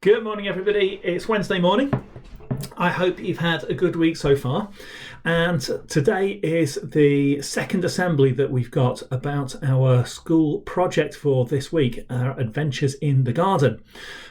Good morning, everybody. It's Wednesday morning. I hope you've had a good week so far. And today is the second assembly that we've got about our school project for this week, our Adventures in the Garden.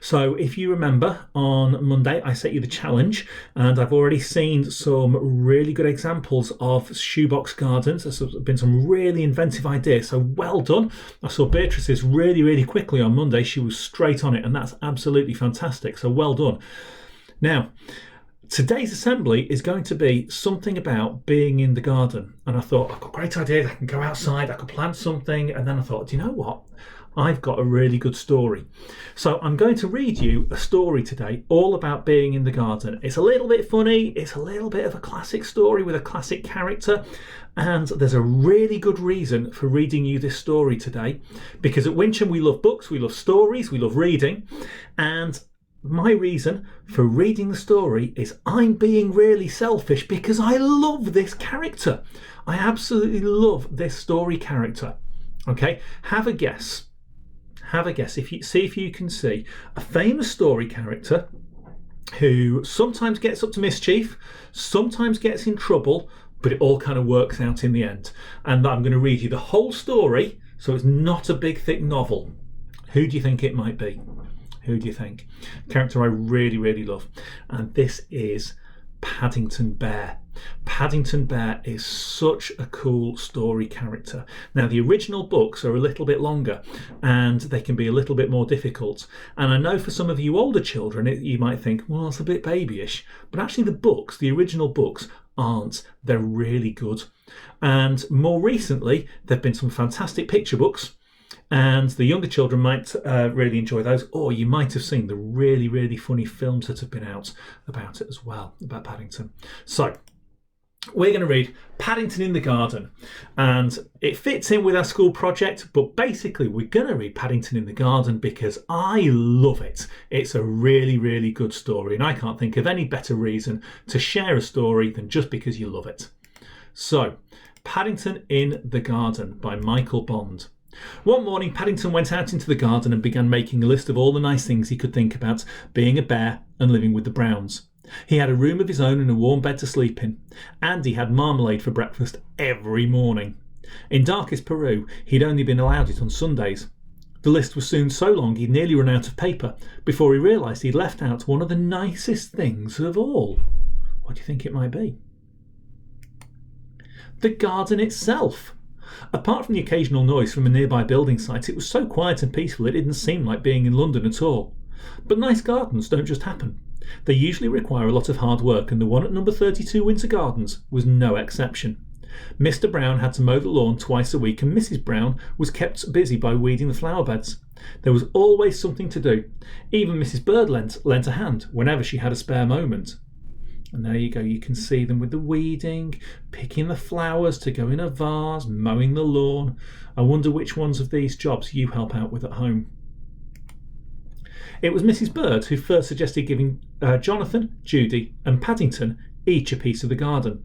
So if you remember, on Monday I set you the challenge, and I've already seen some really good examples of shoebox gardens. There's been some really inventive ideas, so well done. I saw Beatrice's really quickly on Monday. She was straight on it, and that's absolutely fantastic, so well done. Now, today's assembly is going to be something about being in the garden. And I thought, I've got great ideas. I can go outside, I could plant something. And then I thought, do you know what? I've got a really good story. So I'm going to read you a story today all about being in the garden. It's a little bit funny. It's a little bit of a classic story with a classic character. And there's a really good reason for reading you this story today. Because at Wincham we love books, we love stories, we love reading. And my reason for reading the story is I'm being really selfish because I love this character. I absolutely love this story character. Okay, have a guess. Have a guess. If you can see a famous story character who sometimes gets up to mischief, sometimes gets in trouble, but it all kind of works out in the end. And I'm going to read you the whole story, so it's not a big thick novel. Who do you think it might be? Who do you think? Character I really love. And this is Paddington Bear. Paddington Bear is such a cool story character. Now, the original books are a little bit longer and they can be a little bit more difficult. And I know for some of you older children, you might think, well, it's a bit babyish. But actually the original books aren't. They're really good. And more recently, there have been some fantastic picture books. And the younger children might really enjoy those, or you might have seen the really funny films that have been out about it as well, about Paddington. So we're going to read Paddington in the Garden, and it fits in with our school project, but basically we're going to read Paddington in the Garden because I love it. It's a really good story, and I can't think of any better reason to share a story than just because you love it. So, Paddington in the Garden by Michael Bond. One morning, Paddington went out into the garden and began making a list of all the nice things he could think about being a bear and living with the Browns. He had a room of his own and a warm bed to sleep in, and he had marmalade for breakfast every morning. In darkest Peru, he'd only been allowed it on Sundays. The list was soon so long he'd nearly run out of paper before he realised he'd left out one of the nicest things of all. What do you think it might be? The garden itself. Apart from the occasional noise from a nearby building site, it was so quiet and peaceful it didn't seem like being in London at all. But nice gardens don't just happen. They usually require a lot of hard work, and the one at number 32 Windsor Gardens was no exception. Mr. Brown had to mow the lawn twice a week, and Mrs. Brown was kept busy by weeding the flower beds. There was always something to do. Even Mrs. Bird lent a hand whenever she had a spare moment. And there you go, you can see them with the weeding, picking the flowers to go in a vase, mowing the lawn. I wonder which ones of these jobs you help out with at home. It was Mrs. Bird who first suggested giving Jonathan, Judy and Paddington each a piece of the garden.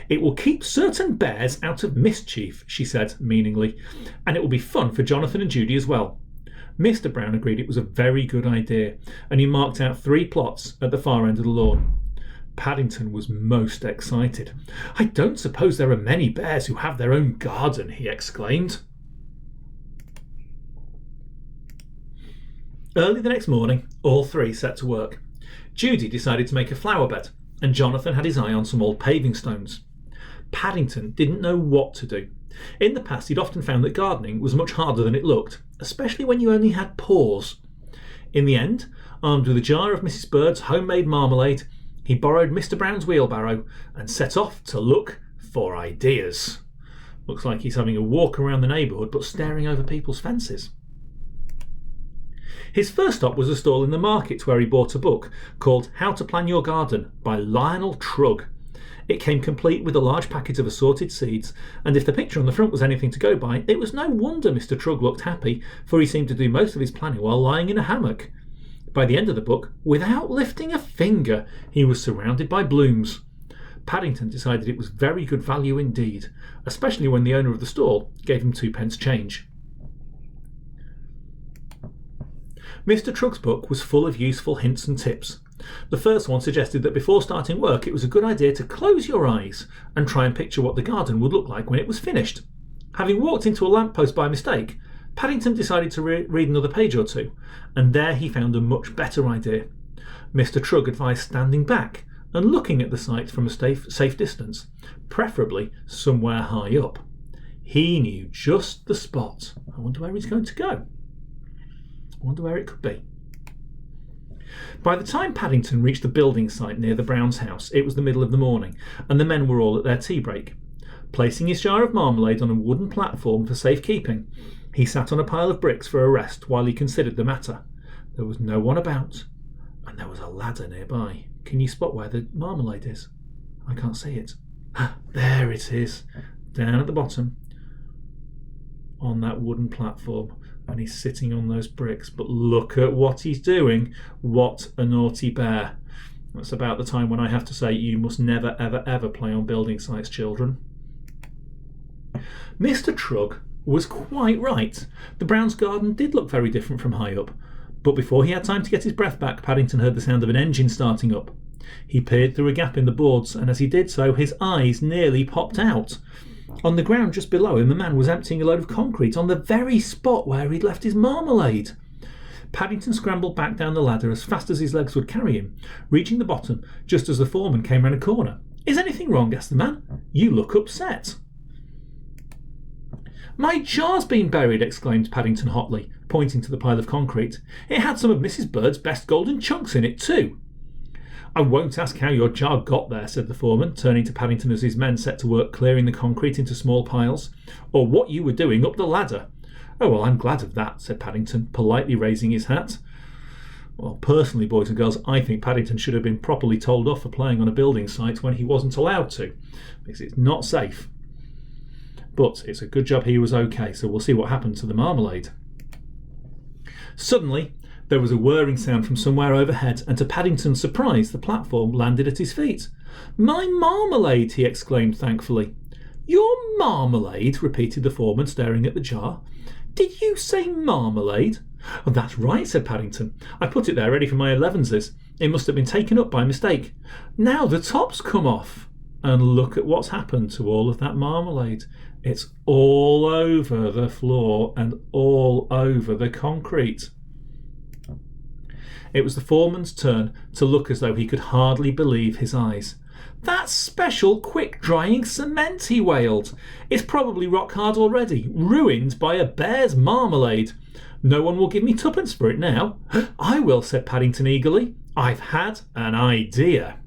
It will keep certain bears out of mischief, she said meaningly, and it will be fun for Jonathan and Judy as well. Mr. Brown agreed it was a very good idea, and he marked out 3 plots at the far end of the lawn. Paddington was most excited. I don't suppose there are many bears who have their own garden, he exclaimed. Early the next morning, all 3 set to work. Judy decided to make a flower bed, and Jonathan had his eye on some old paving stones. Paddington didn't know what to do. In the past, he'd often found that gardening was much harder than it looked, especially when you only had paws. In the end, armed with a jar of Mrs. Bird's homemade marmalade, he borrowed Mr. Brown's wheelbarrow and set off to look for ideas. Looks like he's having a walk around the neighbourhood but staring over people's fences. His first stop was a stall in the market where he bought a book called How to Plan Your Garden by Lionel Trugg. It came complete with a large packet of assorted seeds, and if the picture on the front was anything to go by, it was no wonder Mr. Trugg looked happy, for he seemed to do most of his planning while lying in a hammock. By the end of the book, without lifting a finger, he was surrounded by blooms. Paddington decided it was very good value indeed, especially when the owner of the stall gave him 2 pence change. Mr. Trug's book was full of useful hints and tips. The first one suggested that before starting work it was a good idea to close your eyes and try and picture what the garden would look like when it was finished. Having walked into a lamppost by mistake, Paddington decided to read another page or two, and there he found a much better idea. Mr. Trug advised standing back and looking at the site from a safe distance, preferably somewhere high up. He knew just the spot. I wonder where he's going to go. I wonder where it could be. By the time Paddington reached the building site near the Browns' house, it was the middle of the morning, and the men were all at their tea break. Placing his jar of marmalade on a wooden platform for safekeeping, he sat on a pile of bricks for a rest while he considered the matter. There was no one about, and there was a ladder nearby. Can you spot where the marmalade is? I can't see it. There it is, down at the bottom, on that wooden platform, and he's sitting on those bricks. But look at what he's doing. What a naughty bear. That's about the time when I have to say you must never, ever, ever play on building sites, children. Mr. Trug was quite right. The Browns' garden did look very different from high up, but before he had time to get his breath back, Paddington heard the sound of an engine starting up. He peered through a gap in the boards, and as he did so, his eyes nearly popped out. On the ground just below him, a man was emptying a load of concrete on the very spot where he'd left his marmalade. Paddington scrambled back down the ladder as fast as his legs would carry him, reaching the bottom just as the foreman came round a corner. "Is anything wrong?" asked the man. "You look upset." "My jar's been buried," exclaimed Paddington hotly, pointing to the pile of concrete. "It had some of Mrs. Bird's best golden chunks in it too." "I won't ask how your jar got there," said the foreman, turning to Paddington as his men set to work clearing the concrete into small piles, "or what you were doing up the ladder." "Oh, well, I'm glad of that," said Paddington, politely raising his hat. Well, personally, boys and girls, I think Paddington should have been properly told off for playing on a building site when he wasn't allowed to, because it's not safe. But it's a good job he was okay, so we'll see what happened to the marmalade. Suddenly, there was a whirring sound from somewhere overhead, and to Paddington's surprise, the platform landed at his feet. "My marmalade!" he exclaimed thankfully. "Your marmalade?" repeated the foreman, staring at the jar. "Did you say marmalade?" "Oh, that's right," said Paddington. "I put it there ready for my 11s. It must have been taken up by mistake. Now the top's come off. And look at what's happened to all of that marmalade. It's all over the floor and all over the concrete." It was the foreman's turn to look as though he could hardly believe his eyes. "That's special quick-drying cement," he wailed. "It's probably rock hard already, ruined by a bear's marmalade. No one will give me twopence for it now." "I will," said Paddington eagerly. "I've had an idea."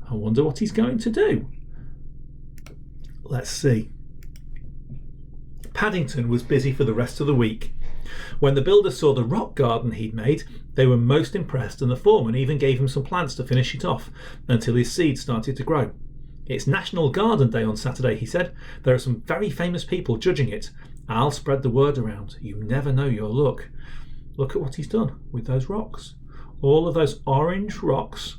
I wonder what he's going to do. Let's see. Paddington was busy for the rest of the week. When the builders saw the rock garden he'd made, they were most impressed, and the foreman even gave him some plants to finish it off until his seeds started to grow. "It's National Garden Day on Saturday," he said. "There are some very famous people judging it. I'll spread the word around. You never know your luck." Look at what he's done with those rocks. All of those orange rocks,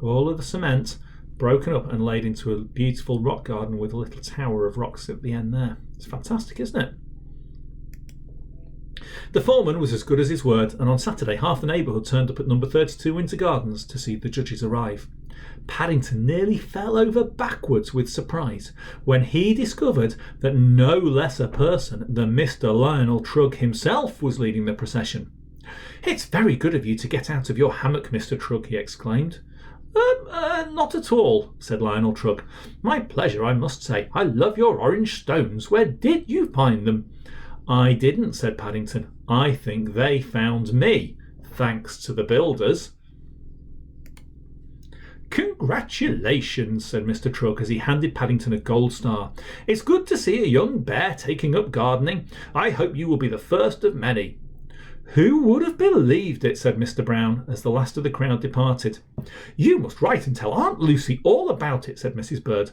all of the cement broken up and laid into a beautiful rock garden with a little tower of rocks at the end there. It's fantastic, isn't it? The foreman was as good as his word, and on Saturday half the neighbourhood turned up at number 32 Winter Gardens to see the judges arrive. Paddington nearly fell over backwards with surprise when he discovered that no less a person than Mr. Lionel Trug himself was leading the procession. "It's very good of you to get out of your hammock, Mr. Trug," he exclaimed. Not at all," said Lionel Trug. "My pleasure, I must say. I love your orange stones. Where did you find them?" "I didn't," said Paddington. "I think they found me, thanks to the builders." "Congratulations," said Mr. Trug as he handed Paddington a gold star. "It's good to see a young bear taking up gardening. I hope you will be the first of many." "Who would have believed it?" said Mr. Brown as the last of the crowd departed. "You must write and tell Aunt Lucy all about it," said Mrs. Bird.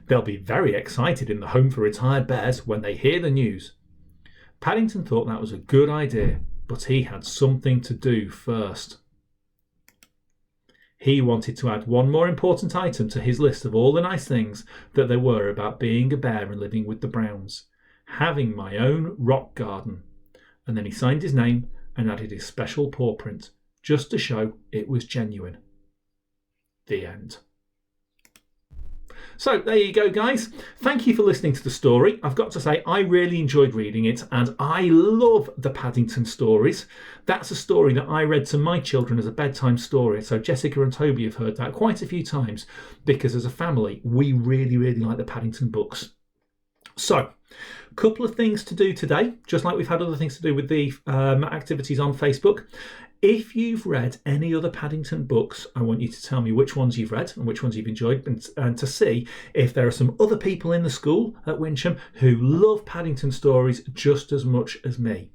"They'll be very excited in the Home for Retired Bears when they hear the news." Paddington thought that was a good idea, but he had something to do first. He wanted to add one more important item to his list of all the nice things that there were about being a bear and living with the Browns. Having my own rock garden. And then he signed his name and added his special paw print just to show it was genuine. The end. So there you go, guys. Thank you for listening to the story. I've got to say, I really enjoyed reading it, and I love the Paddington stories. That's a story that I read to my children as a bedtime story. So Jessica and Toby have heard that quite a few times, because as a family, we really, really like the Paddington books. So, a couple of things to do today, just like we've had other things to do with the activities on Facebook. If you've read any other Paddington books, I want you to tell me which ones you've read and which ones you've enjoyed, and to see if there are some other people in the school at Wincham who love Paddington stories just as much as me.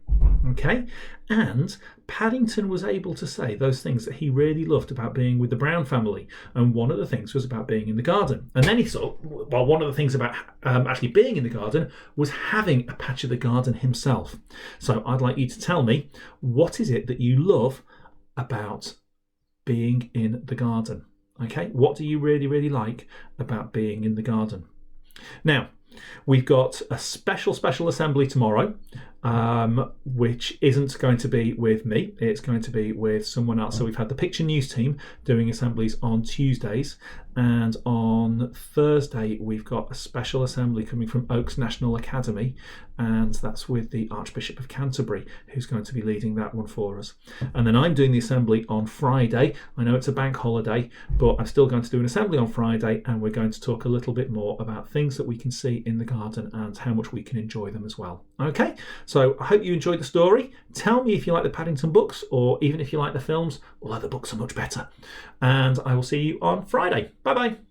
Okay? And Paddington was able to say those things that he really loved about being with the Brown family. And one of the things was about being in the garden. And then he thought, well, one of the things about actually being in the garden was having a patch of the garden himself. So I'd like you to tell me, what is it that you love about being in the garden? Okay, what do you really, really like about being in the garden? Now, we've got a special assembly tomorrow, which isn't going to be with me. It's going to be with someone else. So we've had the Picture News team doing assemblies on Tuesdays, and on Thursday we've got a special assembly coming from Oaks National Academy, and that's with the Archbishop of Canterbury, who's going to be leading that one for us. And then I'm doing the assembly on Friday. I know it's a bank holiday, but I'm still going to do an assembly on Friday, and we're going to talk a little bit more about things that we can see in the garden and how much we can enjoy them as well. Okay, so I hope you enjoyed the story. Tell me if you like the Paddington books, or even if you like the films, although the books are much better. And I will see you on Friday. Bye-bye.